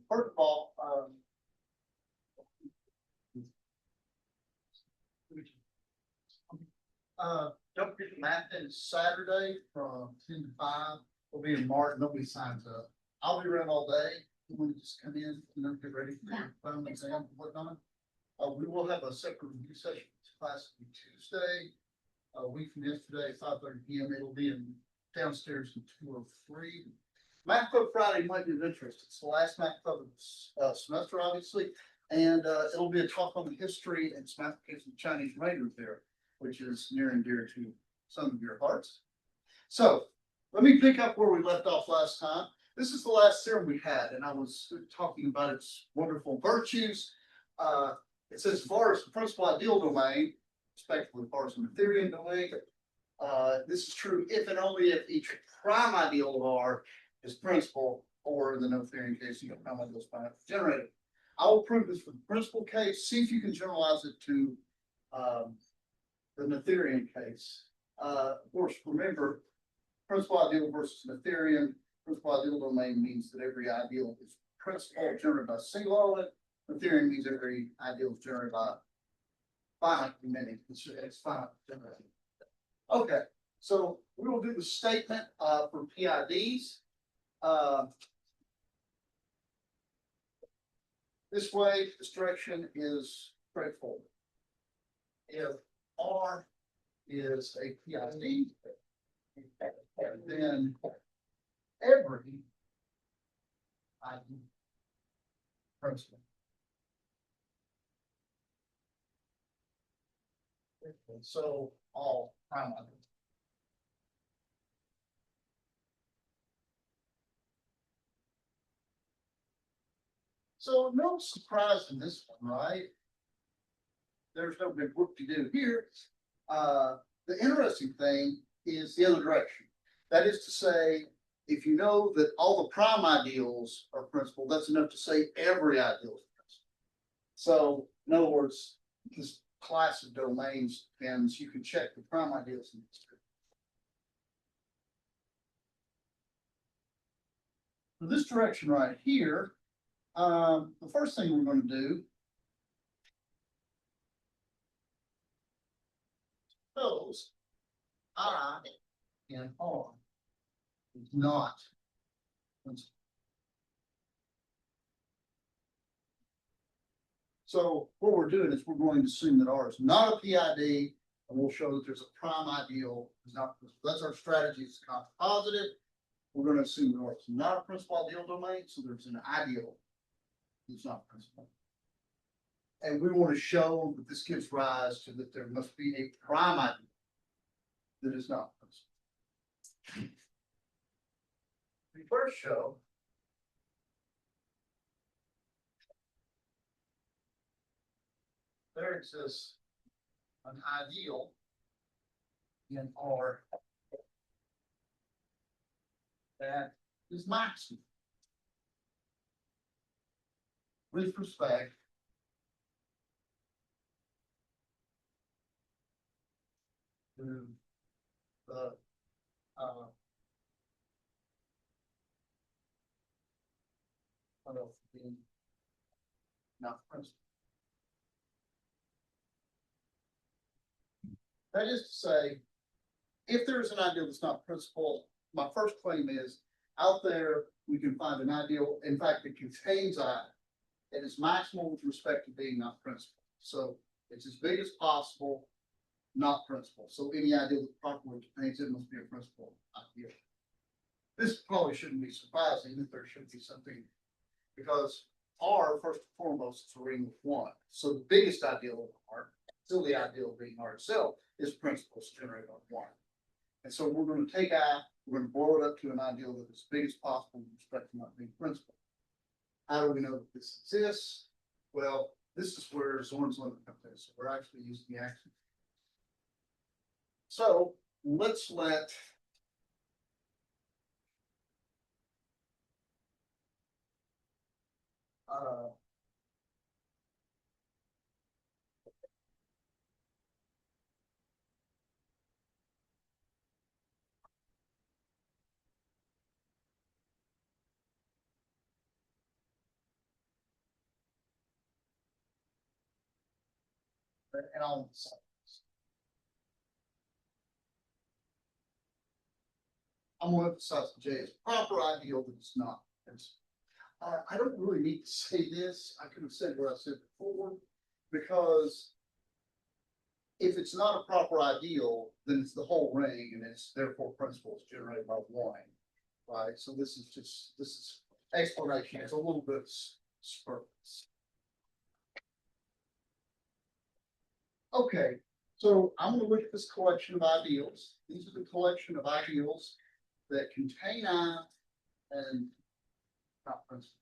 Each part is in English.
First of all, don't forget the math in Saturday from 10 to 5. We'll be in Martin. Nobody signs up. I'll be around all day. You want to just come in, get ready for your final exam and whatnot. We will have a separate review session. Class will be Tuesday, a week from yesterday, 5:30 p.m. It'll be in downstairs in 203. Math Club Friday might be of interest. It's the last Math Club of the semester, obviously, and it'll be a talk on the history and some application of Chinese remainder theory, which is near and dear to some of your hearts. So let me pick up where we left off last time. This is the last theorem we had, and I was talking about its wonderful virtues. It says, as far as the principal ideal domain, respectively, as far as the Noetherian domain, this is true if and only if each prime ideal of R is principal, or in the Noetherian case, you have prime ideals generated. I will prove this for the principal case. See if you can generalize it to the Noetherian case. Of course, remember, principal ideal versus Noetherian. Principal ideal domain means that every ideal is principal generated by a single element. Noetherian means every ideal is generated by finite many. It's finite generated. Okay, so we will do the statement for PIDs. This way, this direction is straightforward. If R is a PID, then every ID principal. So all prime ideals. So no surprise in this one, right? There's no big whoop to do here. The interesting thing is the other direction. That is to say, if you know that all the prime ideals are principal, that's enough to say every ideal is principal. So in other words, this class of domains depends. You can check the prime ideals in this group. For this direction right here, the first thing we're going to do, suppose I and R is not principal. So what we're doing is we're going to assume that R is not a PID, and we'll show that there's a prime ideal is not principal. That's our strategy. It's positive. We're going to assume that R is not a principal ideal domain, so there's an ideal that's not principal. And we want to show that this gives rise to that there must be a prime ideal that is not principal. We first show there exists an ideal in R that is maximum with respect to the being not principal. That is to say, if there is an ideal that's not principal, my first claim is out there we can find an ideal. In fact, it contains I. It is maximal with respect to being not principal. So it's as big as possible, not principal. So any ideal that properly contains it must be a principal ideal. This probably shouldn't be surprising that there should be something, because R, first and foremost, is a ring with one. So the biggest ideal of R, still the ideal being R itself, is principles generated on one. And so we're going to take I, we're going to blow it up to an ideal that is as big as possible with respect to not being principal. How do we know that this exists? Well, this is where Zorn's limit comes in. So we're actually using the action. So let's let and I'll say this. I'm gonna emphasize the J is proper ideal, but it's not. I don't really need to say this. I could have said what I said before, because if it's not a proper ideal, then it's the whole ring, and it's therefore principles generated by one, right? So this is explanation. It's a little bit superfluous. Okay, so I'm going to look at this collection of ideals. These are the collection of ideals that contain I and not principles.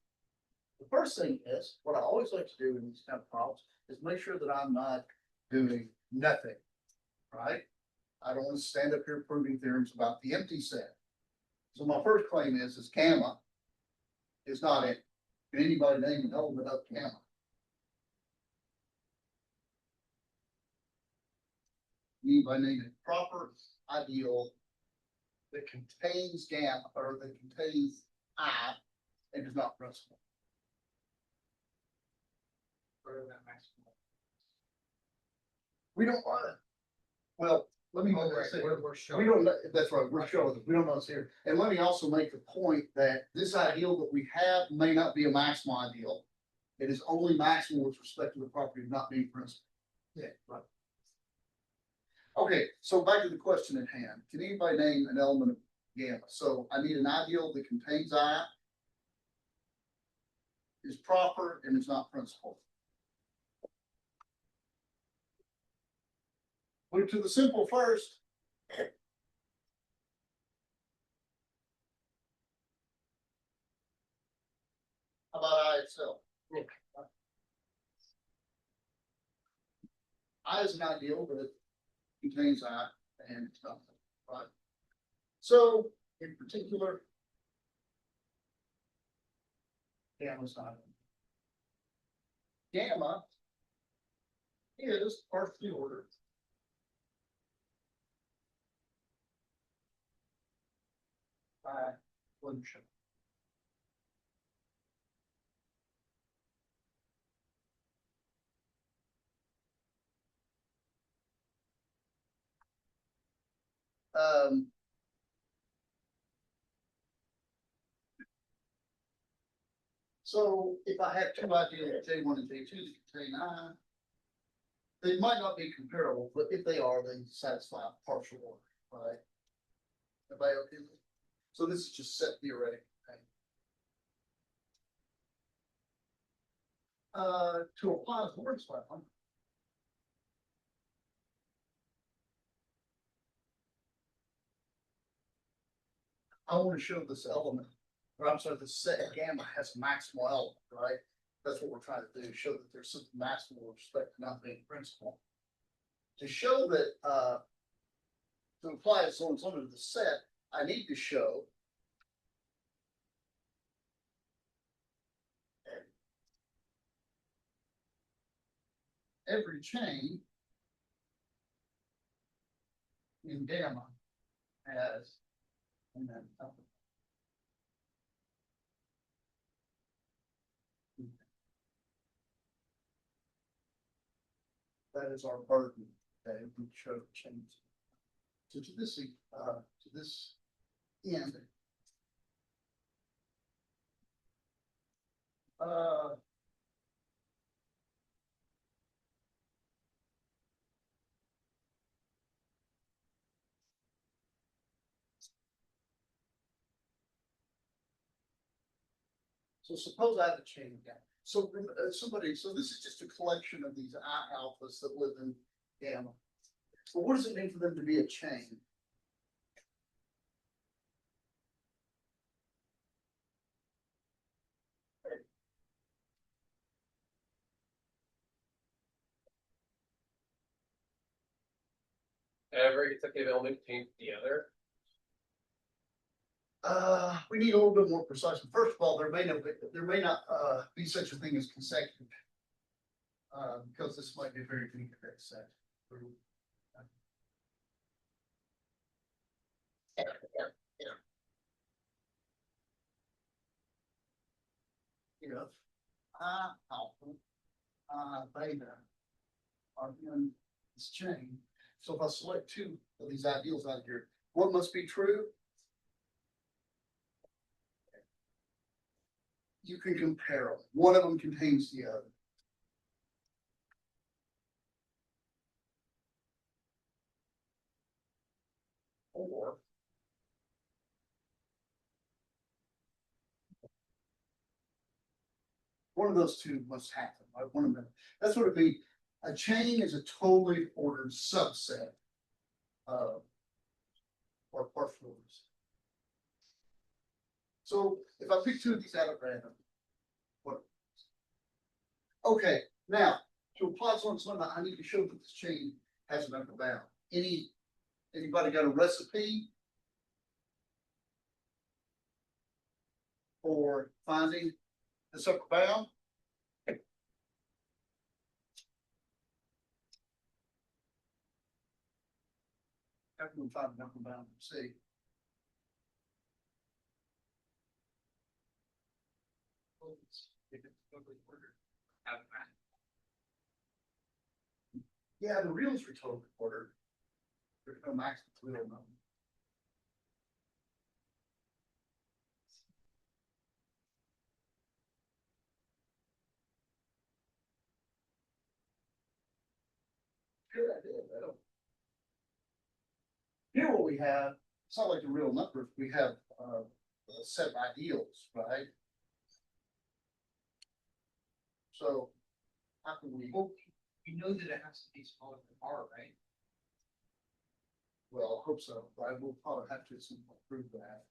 The first thing is, what I always like to do in these kind of problems is make sure that I'm not doing nothing, right? I don't want to stand up here proving theorems about the empty set. So my first claim is gamma is not it. Can anybody name an element of gamma? Anybody name a proper ideal that contains gamma or that contains I and is not principal? We don't want it. Well, let me make this clear. We don't know, that's right, we're showing it. We don't know it's here. And let me also make the point that this ideal that we have may not be a maximal ideal. It is only maximal with respect to the property of not being principal. Yeah, right. Okay, so back to the question at hand. Can anybody name an element of gamma? So I need an ideal that contains I, is proper, and is not principal. Put it to the simple first. How about I itself? I is an ideal, but it contains I and it's not, right? So in particular, gamma is not. Gamma is partially ordered by function. So if I have two ideals, J1 and J2 that contain I, they might not be comparable, but if they are, they satisfy partial order, right? Everybody okay with it? So this is just set theoretic. To apply the word swap, I want to show this element, or I'm sorry, the set gamma has a maximal element, right? That's what we're trying to do, show that there's something maximal with respect to not being principal. To show that, to apply its own limit to the set, I need to show every chain in gamma has, and then that is our burden that we show chains. So to this end, so suppose I have a chain of gamma. So so this is just a collection of these I alphas that live in gamma. So what does it mean for them to be a chain? Every consecutive element contains the other. We need a little bit more precise. First of all, there may not be such a thing as consecutive, because this might be a very weak set. If I alpha, beta are in this chain. So if I select two of these ideals out here, what must be true? You can compare them. One of them contains the other. Or one of those two must happen, right? One of them. That's what it means. A chain is a totally ordered subset of or partial orders. So if I pick two of these out of random, what? Okay, now to apply this limit, I need to show that this chain has an upper bound. Anybody got a recipe for finding this upper bound? How can we find an upper bound from C? Yeah, the reals are totally ordered. There's no maximum real number. Good idea, though. Here what we have, it's not like the real numbers, we have a set of ideals, right? So how can we, Well, you know that it has to be smaller than R, right? well, I hope so, but we'll probably have to prove that.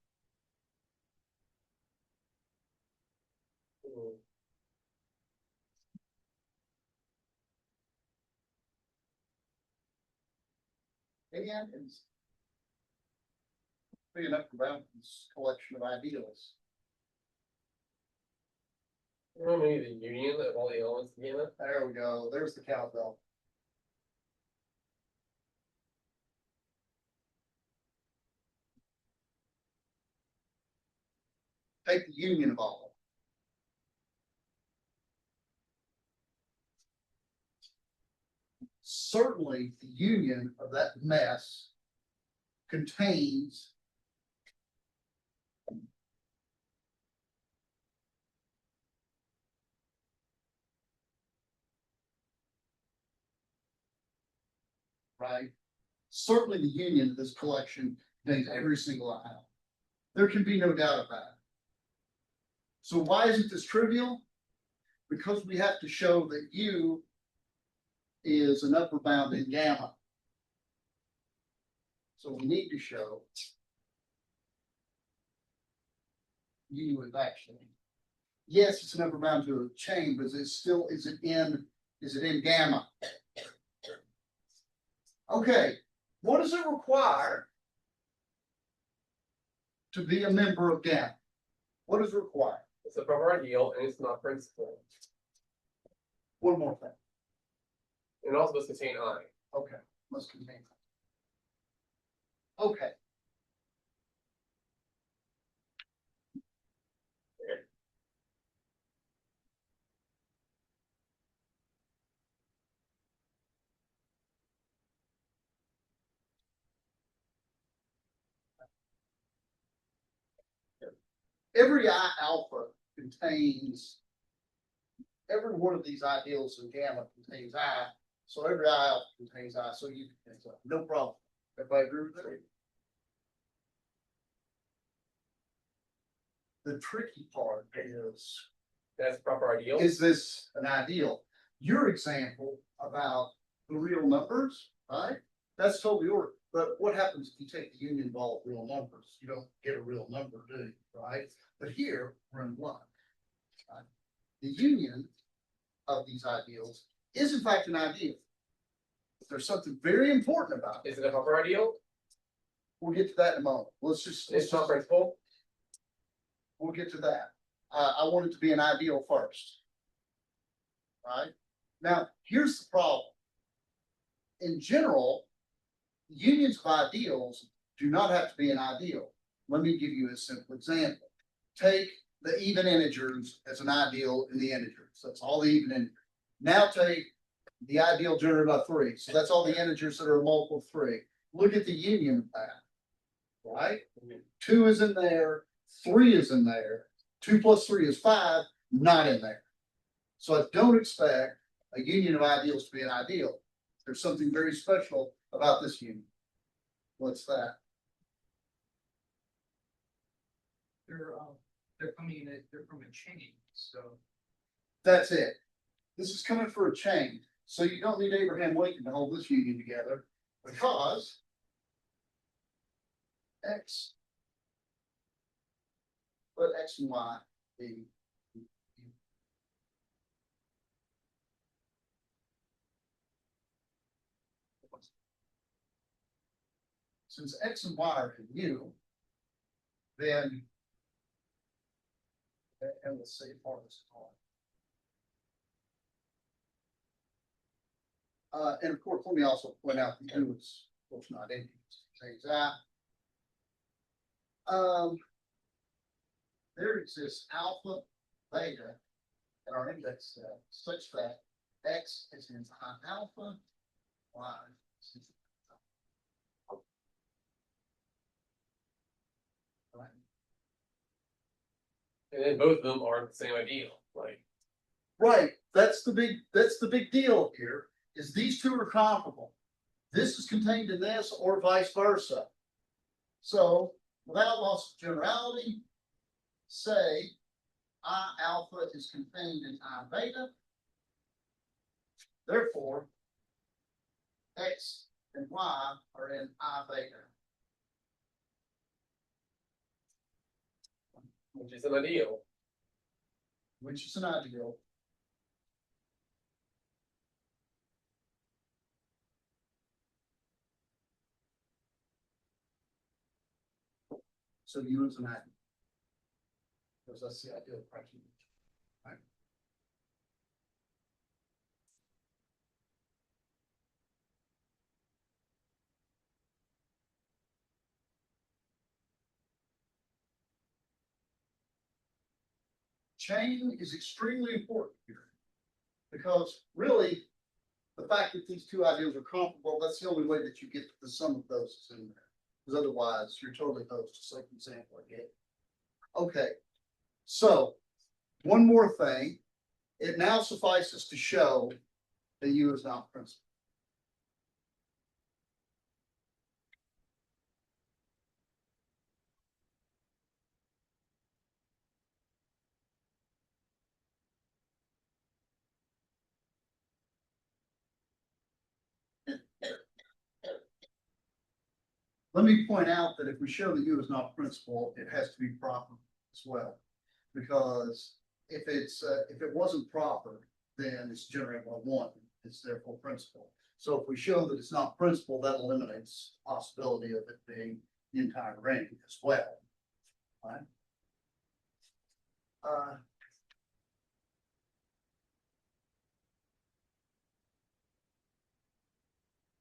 And it's big enough to bound this collection of ideals. You know, maybe the union of all the elements together. There we go, there's the cowbell. Take the union of all of them. Certainly, the union of that mess contains right? Certainly, the union of this collection contains every single item. There can be no doubt about it. So why isn't this trivial? Because we have to show that U is an upper bound in gamma. So we need to show U is actually, yes, it's an upper bound to a chain, but is it in gamma? Okay, what does it require to be a member of gamma? What does it require? It's a proper ideal and it's not principal. One more thing. It also must contain I. Okay, must contain. Okay. Every I alpha contains, every one of these ideals in gamma contains I, so every I alpha contains I, so you contains I, no problem. Everybody agree with that? The tricky part That's proper ideal. is this an ideal? Your example about the real numbers, right? That's totally ordered. But what happens if you take the union of all real numbers? You don't get a real number, do you? Right? But here we're in one. Right? The union of these ideals is in fact an ideal. But there's something very important about it. Is it a proper ideal? We'll get to that in a moment. It's not principal. We'll get to that. I want it to be an ideal first. Right? Now, here's the problem. In general, unions of ideals do not have to be an ideal. Let me give you a simple example. Take the even integers as an ideal in the integers. That's all the even integers. Now take the ideal generated by three. So that's all the integers that are a multiple of three. Look at the union of that. Right? 2 is in there, 3 is in there, 2 plus 3 is 5, not in there. So I don't expect a union of ideals to be an ideal. There's something very special about this union. What's that? They're coming in, they're from a chain, so. That's it. This is coming for a chain. So you don't need Abraham Lincoln to hold this union together because X, let X and Y be. Since X and Y are in U, then, and let's see, part of this and of course, let me also point out the U is, of course, not in things that. There exists alpha, beta, in our index set such that X is in alpha, Y is in right? And then both of them are the same ideal, like. Right, that's the big deal here, is these two are comparable. This is contained in this or vice versa. So without loss of generality, say I alpha is contained in I beta. Therefore, X and Y are in I beta. Which is an ideal. Which is an ideal. So U is an ideal. Because that's the ideal fraction. Right? Chain is extremely important here. Because really, the fact that these two ideals are comparable, that's the only way that you get the sum of those is in there. Because otherwise, you're totally opposed to some example I gave. Okay, so one more thing. It now suffices to show that U is not principal. Let me point out that if we show that U is not principal, it has to be proper as well. Because if it wasn't proper, then it's generated by one. It's therefore principal. So if we show that it's not principal, that eliminates the possibility of it being the entire ring as well. Right?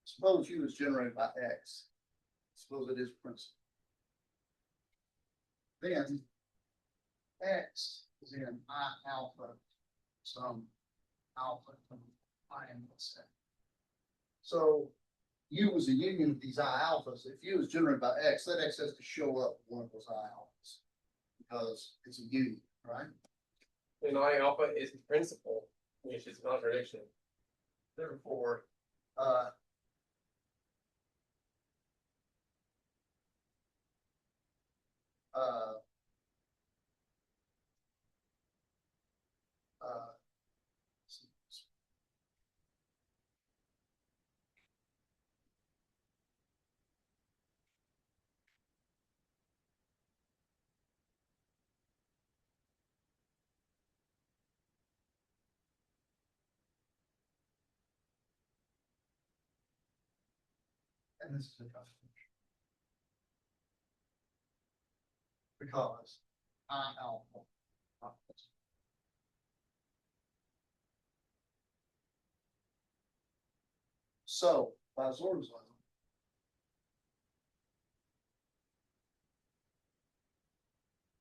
Suppose U is generated by X. Suppose it is principal. Then X is in I alpha, some alpha from I and let's say. So U is a union of these I alphas. If U is generated by X, that X has to show up in one of those I alphas because it's a union, right? And I alpha is the principal, which is a contradiction. Therefore, and this is a contradiction because I alpha. So by Zorn's law,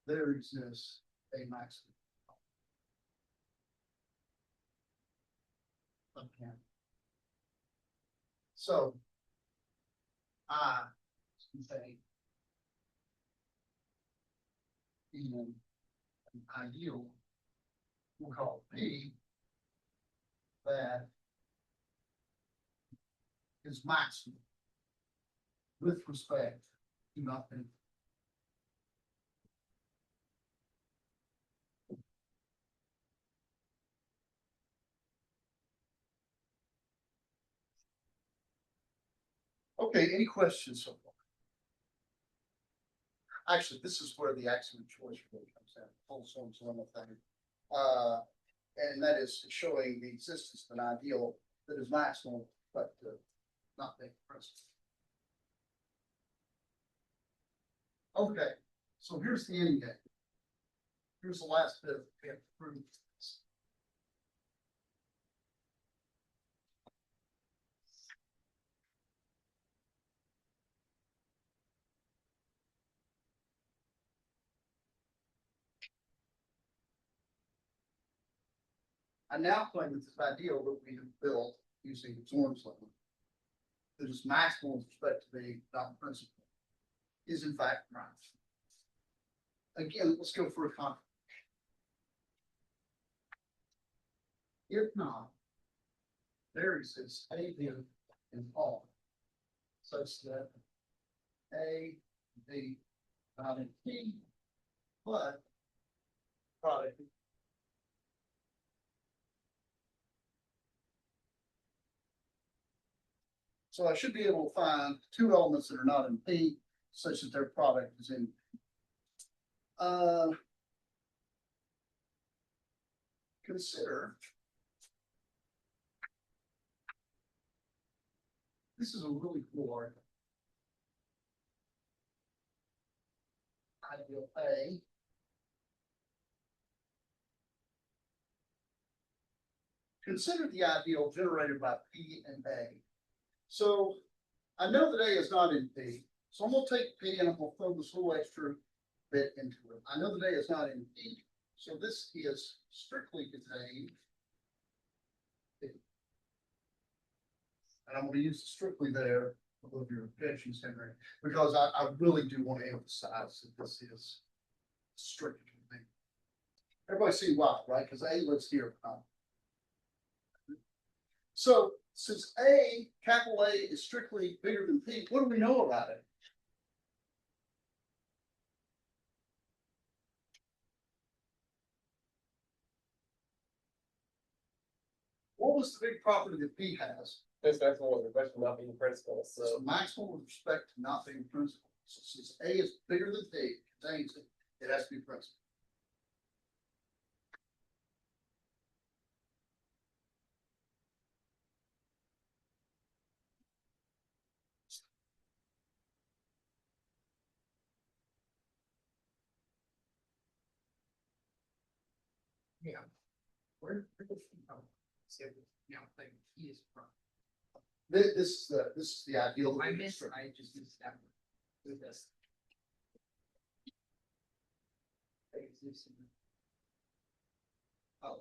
there exists a maximum. Okay. So. I can say. In an ideal. We'll call it P. That. Is maximum. With respect to nothing. Okay, any questions so far? Actually, this is where the accident choice really comes in, full form limit thing. And that is showing the existence of an ideal that is maximal, but not being present. Okay, so here's the end game. Here's the last bit we have to prove. I now claim that this ideal that we have built using Zorn's limit, that is maximal with respect to the not principle, is in fact right. Again, let's go for a confirmation. If not, there exists A, B, and R, such that A, B, not in P, but product. So I should be able to find two elements that are not in P, such that their product is in. Consider. This is a really cool article. Ideal A. Consider the ideal generated by P and A. So I know that A is not in P, so I'm going to take P and I'm going to throw this little extra bit into it. I know that A is not in P, so this is strictly contained. And I'm going to use strictly there of your objections, Henry, because I really do want to emphasize that this is strictly contained. Everybody see why, right? Because A lives here. So since A, capital A, is strictly bigger than P, what do we know about it? What was the big property that P has? It's maximal with respect to not being principal, So so. maximal with respect to not being principal. So since A is bigger than P, contains it, it has to be principal. Yeah. Where does he come? So, you know, like he is from. This is the ideal. I missed it. I just missed that one. With this. Oh,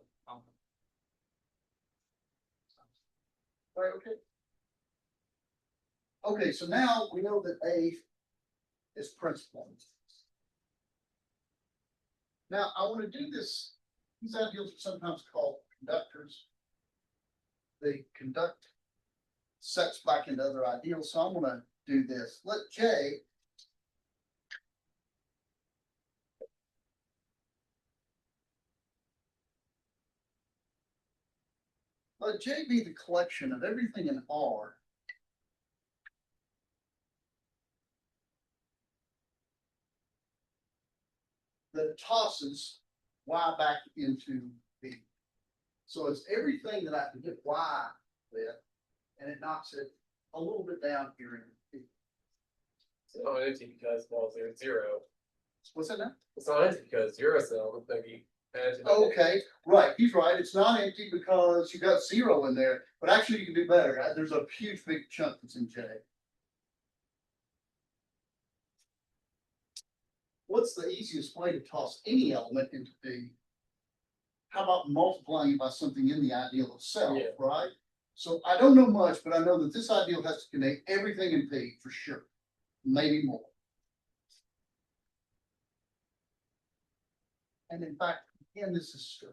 Right, okay. Okay, so now we know that A is principal. Now I want to do this. These ideals are sometimes called conductors. They conduct sets back into other ideals. So I'm going to do this. Let J be the collection of everything in R that tosses Y back into B. So it's everything that I can get Y with, and it knocks it a little bit down here in B. It's not empty because, well, there's zero. What's that now? It's not empty because zero cell would be added to. Okay, right. He's right. It's not empty because you got zero in there, but actually you can do better. There's a huge big chunk that's in J. What's the easiest way to toss any element into B? How about multiplying it by something in the ideal itself, Yeah. right? So I don't know much, but I know that this ideal has to connect everything in P for sure, maybe more. And in fact, again, this is true.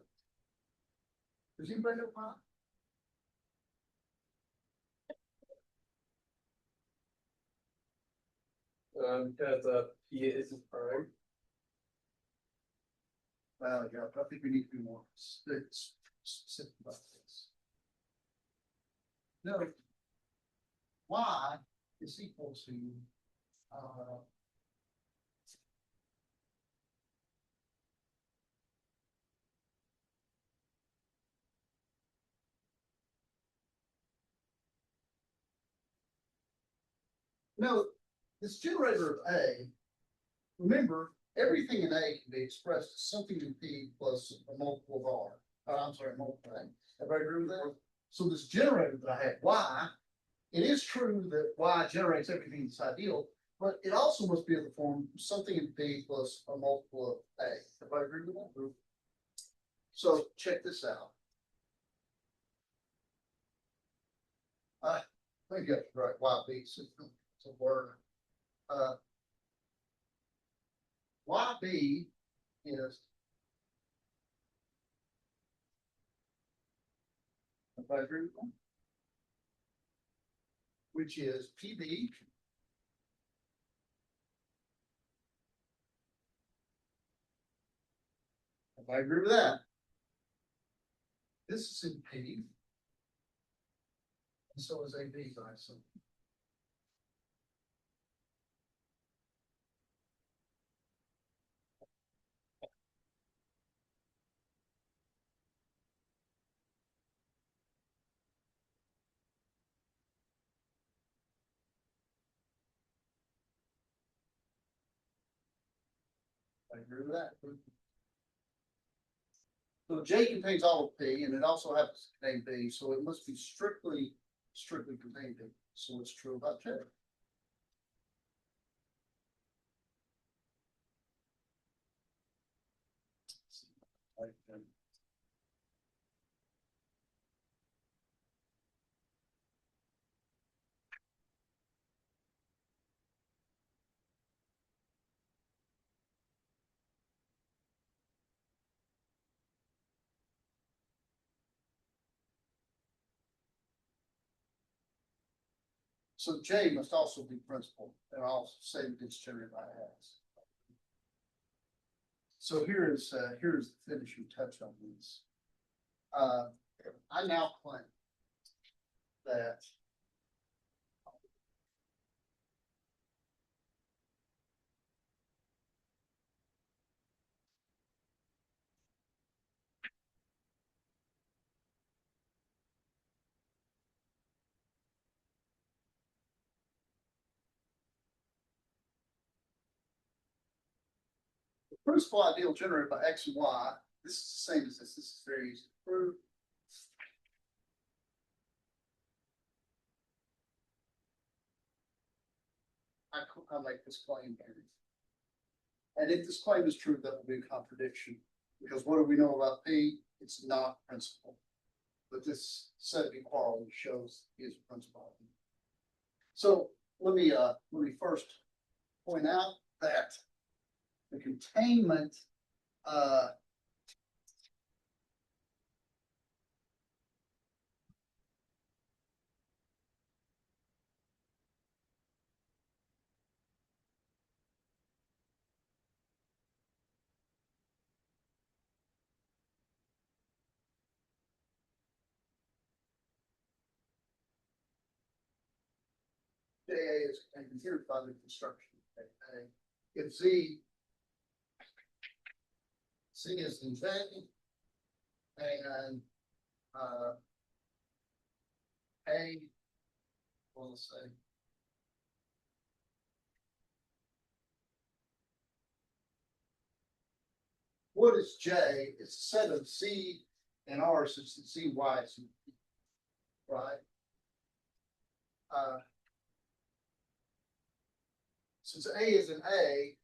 Does anybody know why? Because P isn't prime. Well, yeah, I think we need to be more specific about this. No, y is equal to, no, this generator of A, remember, everything in A can be expressed as something in P plus a multiple of R. I'm sorry, multiple of A. Everybody agree with that? So this generator that I have, Y, it is true that Y generates everything that's ideal, but it also must be in the form of something in P plus a multiple of A. Everybody agree with that? So check this out. I think that's right, YB, it's a word. YB is, everybody agree with that? Which is PB if I agree with that. This is in P. And so is AB, I assume. I agree with that. So J contains all of P and it also happens to contain B, so it must be strictly contained B. So it's true about J. So J must also be principal, and I'll also say that it's generated by S. So here's the finishing touch on this. I now claim that the principal ideal generated by X and Y, this is the same as this. This is very easy to prove. I make this claim here. And if this claim is true, that will be a contradiction. Because what do we know about P? It's not principal. But this set of equality shows is principal. So let me first point out that the containment JA is contained by the construction. If Z is in J and A, we'll say what is J? It's a set of Z and R since it's Z, Y, is in P, right? Since A is an A,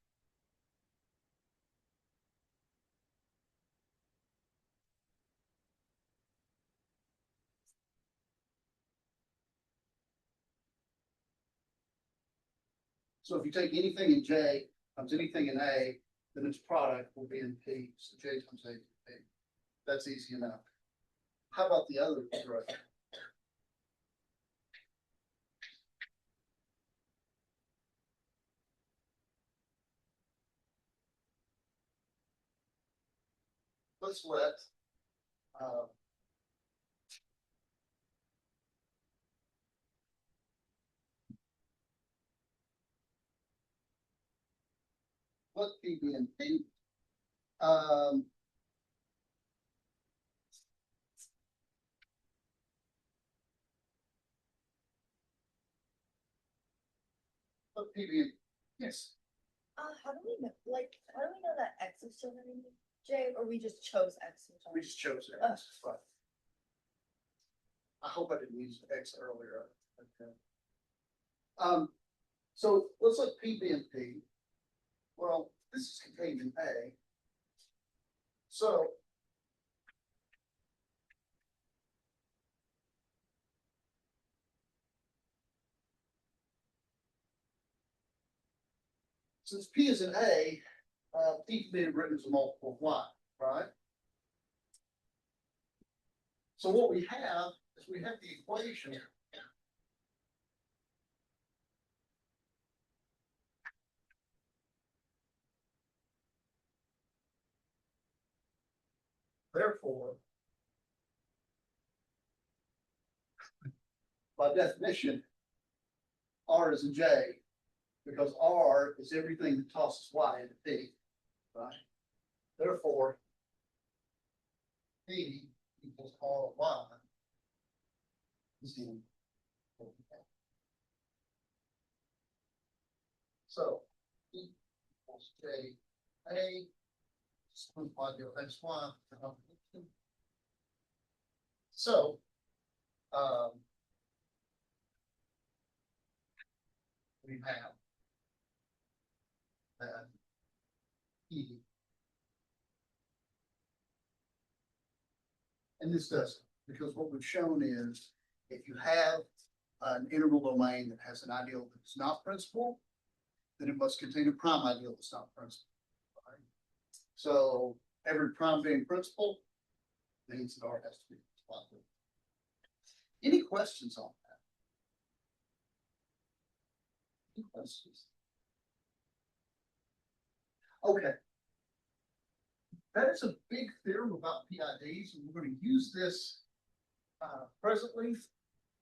So if you take anything in J times anything in A, then its product will be in P, so J times A is P. That's easy enough. How about the other direction? Let's uh, let P be in P. Let P be in, yes, How do we know, how do we know that X is still in J, or we just chose X? we just chose it. But I hope I didn't use X earlier. Okay. So let's let P be in P. Well, this is contained in A. So since P is in A, P can be written as a multiple of Y, right? So what we have is we have the equation. Therefore, by definition, R is in J, because R is everything that tosses Y into P, right? Therefore, P equals R of Y is in. So P equals J A, simplify the X Y. So, we have that E. And this doesn't, because what we've shown is if you have an integral domain that has an ideal that's not principal, then it must contain a prime ideal that's not principal. Right? So every prime being principal means that R has to be positive. Any questions on that? Any questions? Okay. That is a big theorem about PIDs, and we're going to use this presently.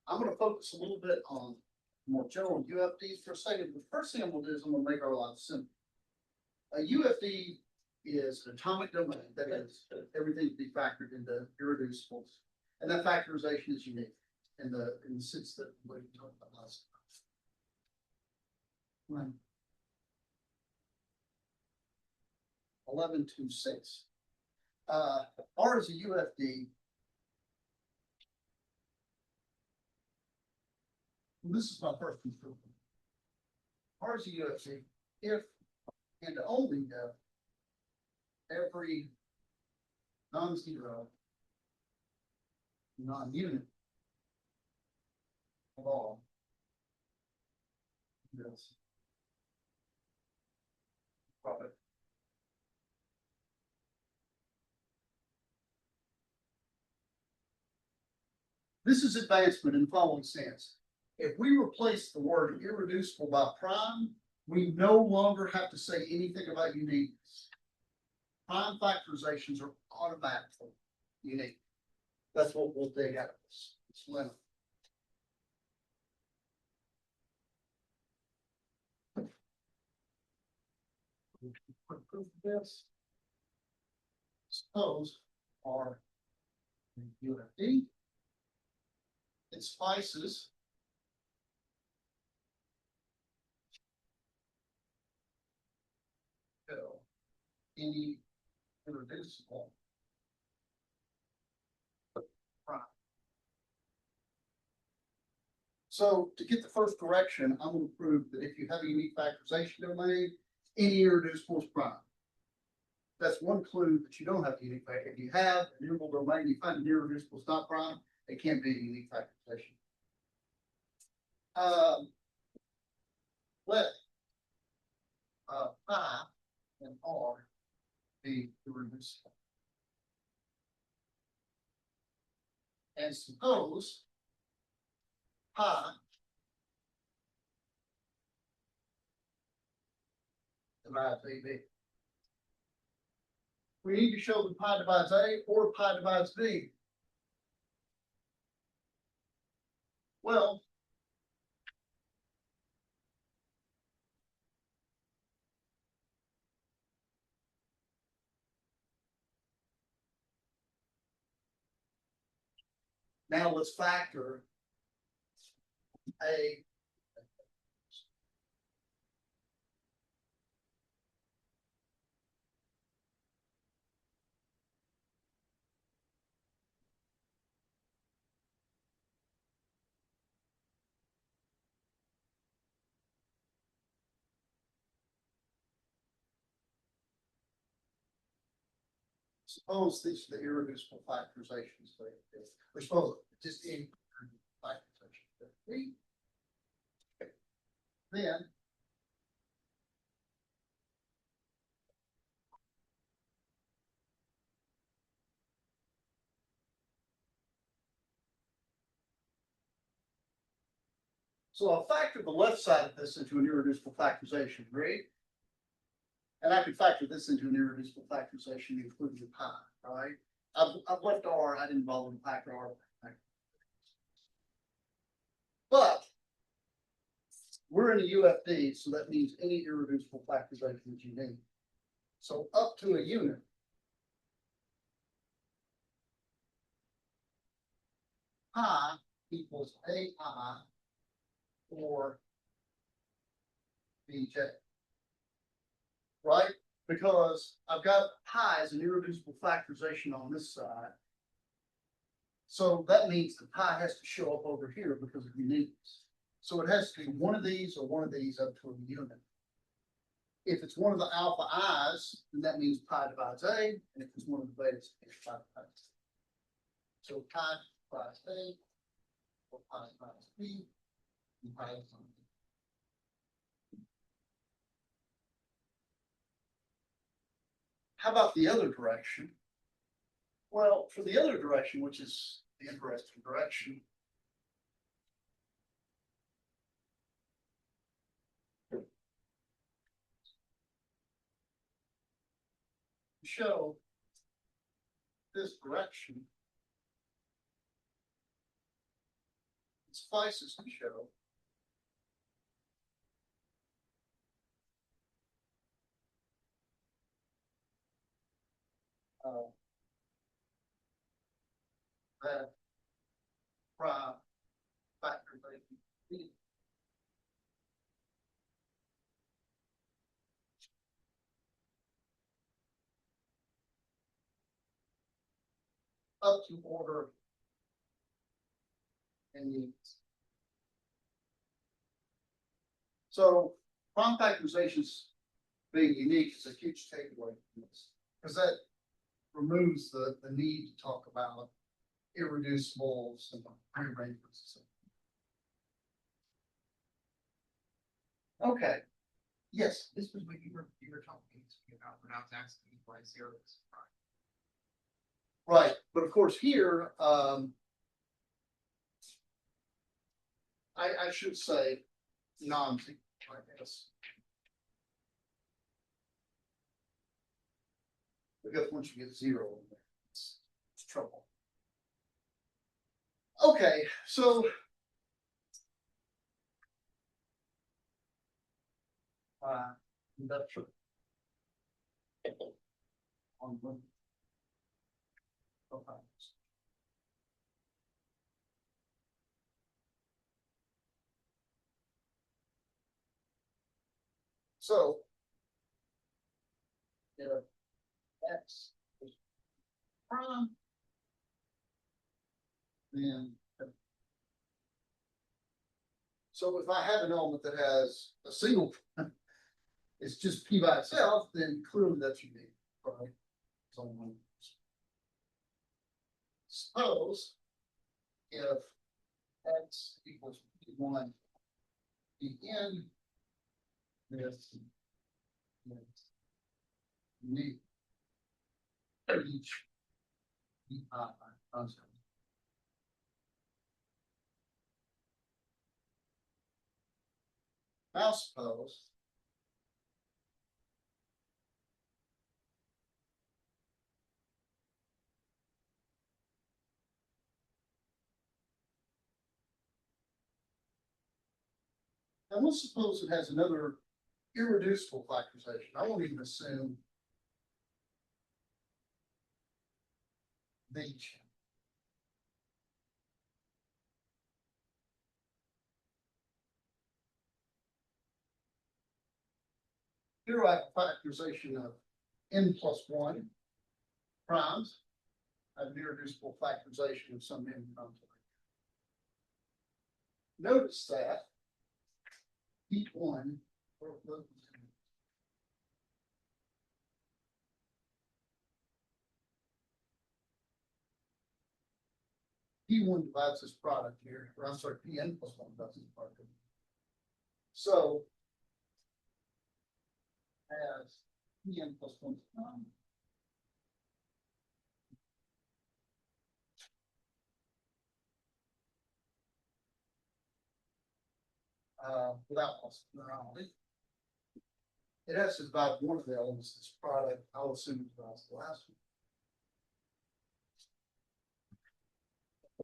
I'm going to focus a little bit on more general UFDs for a second. The first thing I'm going to do is I'm going to make our lives simple. A UFD is an atomic domain that is everything to be factored into irreducibles, and that factorization is unique in the sense that we talked about last time. 1126. R is a UFD. This is my first improvement. R is a UFD if and only if every nonzero nonunit of all this product. This is advancement in the following sense. If we replace the word irreducible by prime, we no longer have to say anything about uniqueness. Prime factorizations are automatically unique. That's what we'll dig out of this. It's limit. Quick proof of this. Suppose R UFD. It splices any irreducible prime. So to get the first correction, I'm going to prove that if you have a unique factorization domain, any irreducible is prime. That's one clue that you don't have a unique factor. If you have an integral domain, you find an irreducible is not prime, it can't be a unique factorization. Let pi and r be irreducible. And suppose pi divides AB. We need to show that pi divides A or pi divides B. Well, now let's factor A. Suppose these are the irreducible factorizations. We're supposed just in factorization. Then so I'll factor the left side of this into an irreducible factorization, right? And I could factor this into an irreducible factorization, including the pi, right? I've left R, I didn't bother to factor R. But we're in a UFD, so that means any irreducible factorization is unique. So up to a unit, pi equals AI or BJ. Right? Because I've got pi as an irreducible factorization on this side. So that means the pi has to show up over here because of uniqueness. So it has to be one of these or one of these up to a unit. If it's one of the alpha i's, then that means pi divides A, and if it's one of the betas, it's pi divides A. So pi divides A, or pi divides B, and pi divides B. How about the other direction? Well, for the other direction, which is the interesting direction, to show this direction, it suffices to show that prime factorization B up to order and units. So prime factorizations being unique is a huge takeaway from this, because that removes the need to talk about irreducibles and rearrangements. Okay. Yes. This was what you were talking to me about, when I was asking you why zeros. Right, but of course here, I should say non-zero, I guess. Because once you get zero in there, it's trouble. Okay, so induction on one. Okay. So if x is prime, then so if I have an element that has a single prime, it's just p by itself, then clearly that's unique, right? It's only one. Suppose if x equals p1 bn, this Unique. Each. Concept. Now suppose. And let's suppose it has another irreducible factorization. I won't even assume the here I have a factorization of n plus one primes. I have an irreducible factorization of some n primes. Notice that each one. P1 divides this product here, or I'm sorry, Pn plus one divides this product. So as Pn plus one without loss of plurality. It has to divide one of the elements of this product. I'll assume it divides the last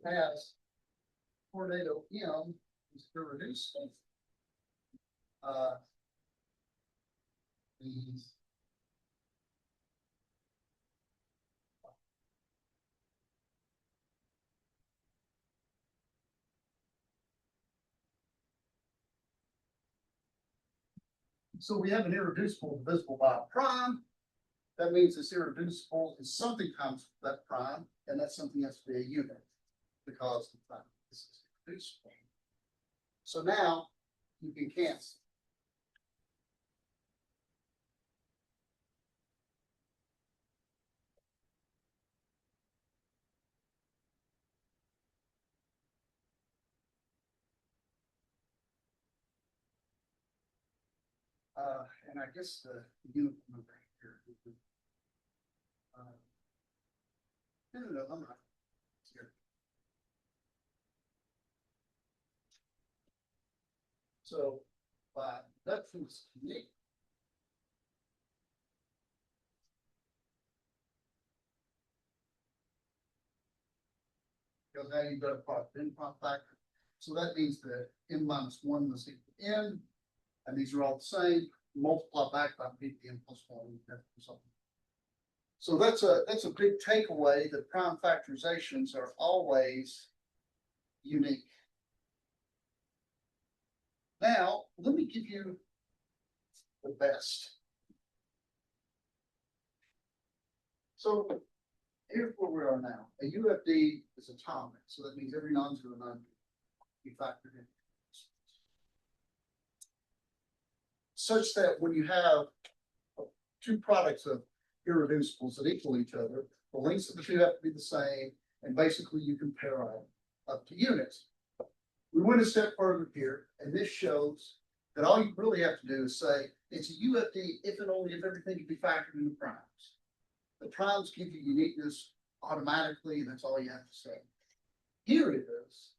one. As tornado M is irreducible. These so we have an irreducible divisible by a prime. That means this irreducible is something times that prime, and that something has to be a unit because this is irreducible. So now you can cancel. And I guess the unit number here. No, I'm not. Here. So by deduction is unique. Because now you've got a product in product factor. So that means that n minus one must equal n, and these are all the same. Multiply back by n plus one. So that's a big takeaway that prime factorizations are always unique. Now, let me give you the best. So here's where we are now. A UFD is atomic, so that means every non-zero non be factored in. Such that when you have two products of irreducibles that equal each other, the lengths of the two have to be the same, and basically you compare them up to units. We went a step further here, and this shows that all you really have to do is say it's a UFD if and only if everything can be factored into primes. The primes give you uniqueness automatically, and that's all you have to say. Here it is,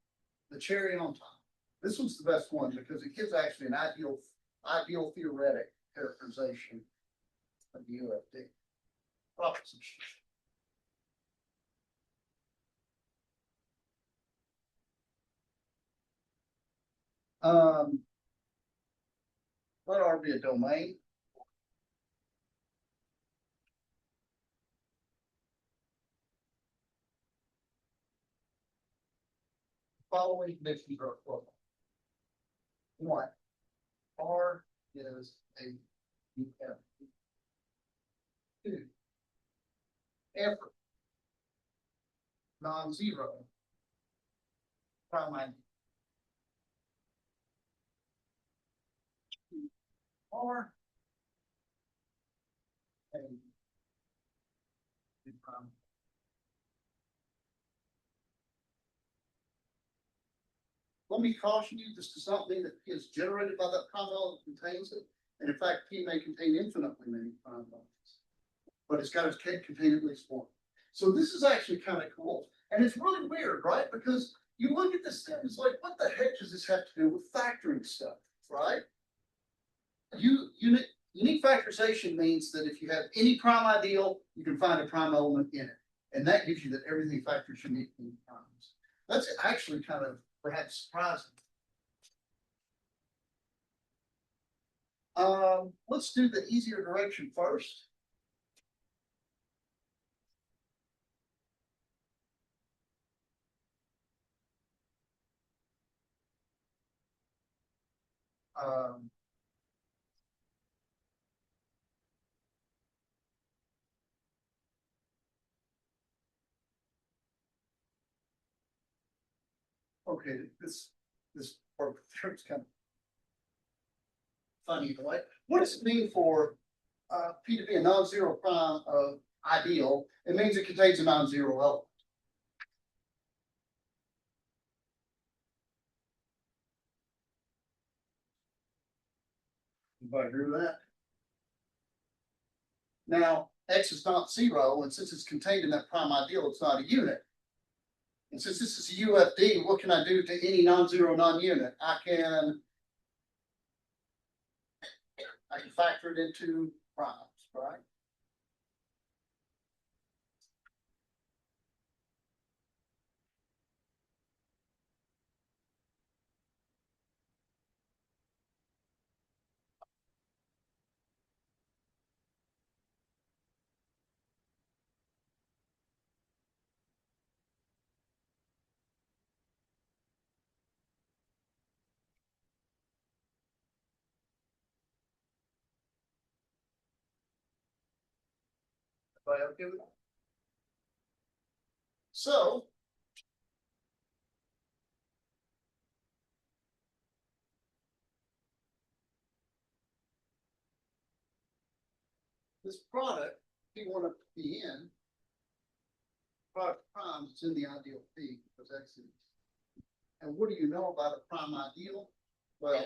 the cherry on top. This one's the best one because it gives actually an ideal theoretic characterization of the UFD proposition. Let R be a domain. Following conditions are equivalent. One, R is a UFD. Two, effort, non-zero, prime. R a prime. Let me caution you, this does not mean that P is generated by that prime element that contains it. And in fact, P may contain infinitely many prime elements. But it's got to contain at least one. So this is actually kind of cool. And it's really weird, right? Because you look at this thing, it's like, what the heck does this have to do with factoring stuff, right? Unique factorization means that if you have any prime ideal, you can find a prime element in it. And that gives you that everything factors uniquely in primes. That's actually kind of perhaps surprising. Let's do the easier direction first. Okay, this part is kind of funny, right? What does it mean for P to be a non-zero prime of ideal? It means it contains a non-zero element. Anybody agree with that? Now, X is not zero, and since it's contained in that prime ideal, it's not a unit. And since this is a UFD, what can I do to any non-zero non-unit? I can factor it into primes, right? Everybody okay with that? So, this product, P1 up to Pn, product of primes is in the ideal P because X is. And what do you know about a prime ideal? Well,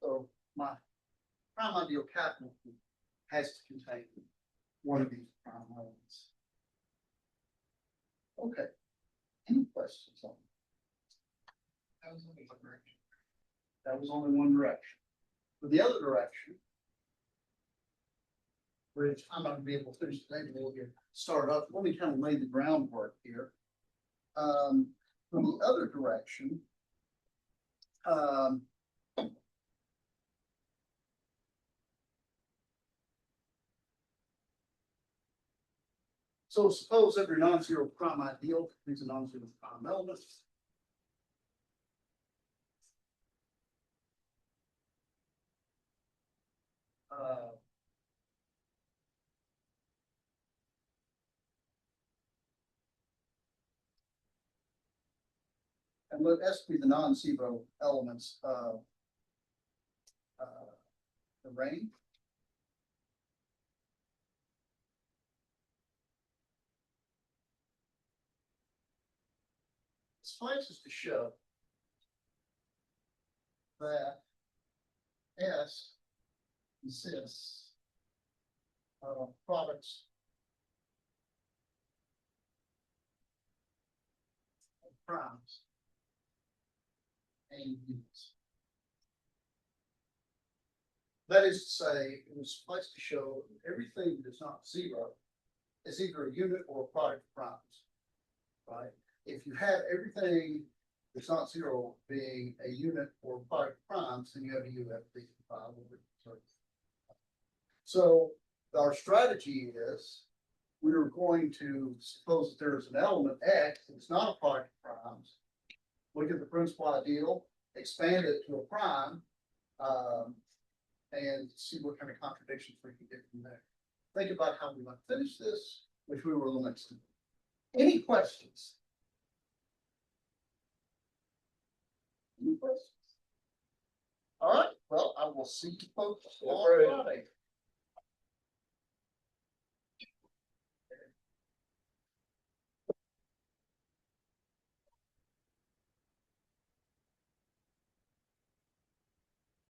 so my prime ideal capital P has to contain one of these prime elements. Okay. Any questions on that? That was only one direction. That was only one direction. For the other direction, which I'm not gonna be able to finish today, but we'll get started up. Let me kind of lay the groundwork here. From the other direction, so suppose every non-zero prime ideal contains a non-zero prime element. And let S be the non-zero elements of the range. Suffices to show that S consists of products of primes and units. That is to say, it was suffice to show everything that is not zero is either a unit or a product of primes, right? If you have everything that's not zero being a unit or a product of primes, then you have a UFD. So our strategy is we are going to suppose that there is an element X that's not a product of primes. Look at the principal ideal, expand it to a prime, and see what kind of contradictions we can get from there. Think about how we might finish this, which we will next time. Any questions? Any questions? All right. Well, I will see you folks Yeah, on right. Friday.